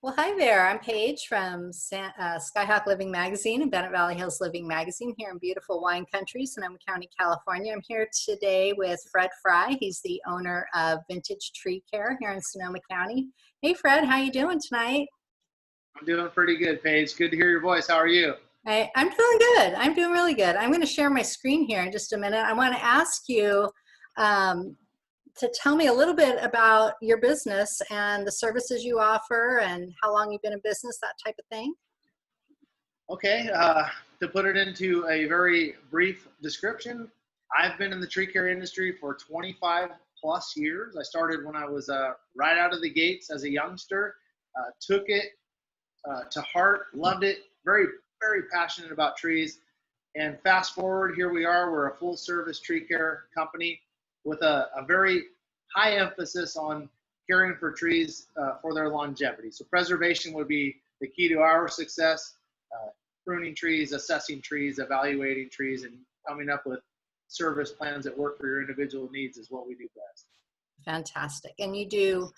Well, hi there. I'm Paige from Skyhawk Living Magazine and Bennett Valley Hills Living Magazine here in beautiful wine country, Sonoma County, California. I'm here today with Frye. He's the owner of Vintage Tree Care here in Sonoma County. Hey, Fred, how you doing tonight? I'm doing pretty good, Paige. Good to hear your voice. How are you? I'm doing good. I'm doing really good. I'm going to share my screen here in just a minute. I want to ask you um, to tell me a little bit about your business and the services you offer and how long you've been in business, that type of thing. Okay, to put it into a very brief description, I've been in the tree care industry for 25 plus years. I started when I was right out of the gates as a youngster, took it to heart, loved it, very, very passionate about trees. And fast forward, here we are. We're a full service tree care company with a very high emphasis on caring for trees for their longevity. So preservation would be the key to our success. Pruning trees, assessing trees, evaluating trees, and coming up with service plans that work for your individual needs is what we do best. Fantastic. And you do,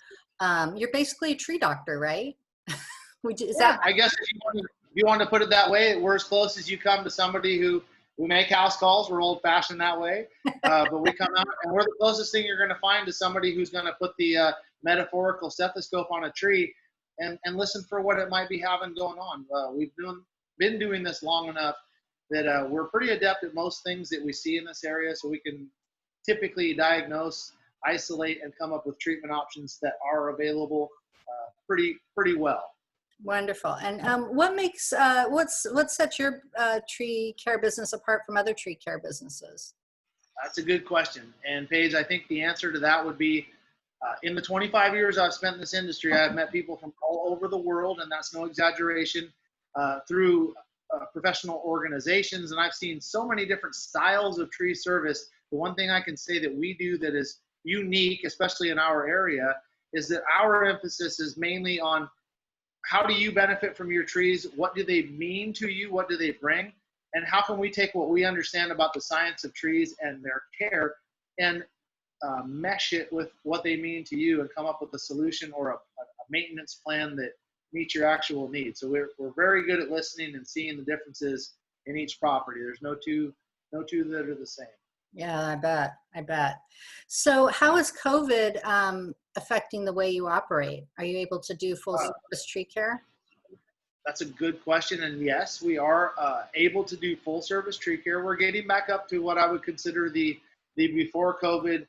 you're basically a tree doctor, right? Is Yeah, that I guess if you want to put it that way, we're as close as you come to somebody who make house calls. We're old fashioned that way, but we come out and we're the closest thing you're going to find to somebody who's going to put the metaphorical stethoscope on a tree and listen for what it might be having going on. We've been doing this long enough that we're pretty adept at most things that we see in this area, so we can typically diagnose, isolate, and come up with treatment options that are available pretty well. wonderful? And what makes what sets your tree care business apart from other tree care businesses? That's a good question. And Paige, I think the answer to that would be in the 25 years I've spent in this industry, I've met people from all over the world, and that's no exaggeration, through professional organizations. And I've seen so many different styles of tree service. The one thing I can say that we do that is unique, especially in our area, is that our emphasis is mainly on how do you benefit from your trees? What do they mean to you? What do they bring? And how can we take what we understand about the science of trees and their care and mesh it with what they mean to you and come up with a solution or a maintenance plan that meets your actual needs. So we're very good at listening and seeing the differences in each property. There's no two that are the same. Yeah, I bet. So how is COVID affecting the way you operate? Are you able to do full service tree care? That's a good question. And yes, we are able to do full service tree care. We're getting back up to what I would consider the before COVID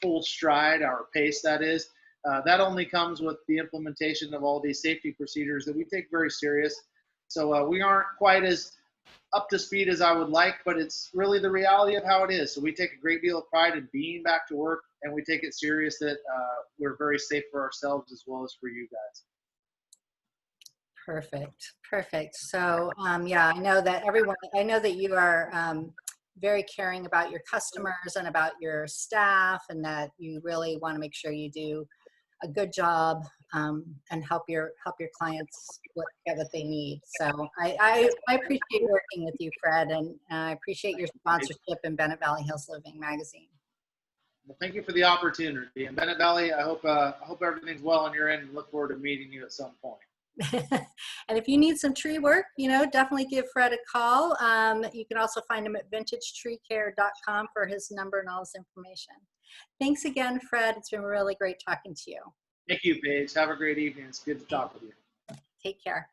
full stride, our pace that is. That only comes with the implementation of all these safety procedures that we take very serious. So we aren't quite as up to speed as I would like, but it's really the reality of how it is. So we take a great deal of pride in being back to work, and we take it serious that we're very safe for ourselves as well as for you guys. Perfect. So yeah, I know that you are very caring about your customers and about your staff, and that you really want to make sure you do a good job and help your clients get what they need. So I appreciate working with you, Fred, and I appreciate your sponsorship in Bennett Valley Hills Living Magazine. Well, thank you for the opportunity. In Bennett Valley, I hope everything's well on your end, and look forward to meeting you at some point. And if you need some tree work, definitely give Fred a call. You can also find him at vintagetreecare.com for his number and all his information. Thanks again, Fred. It's been really great talking to you. Thank you, Paige. Have a great evening. It's good to talk with you. Take care.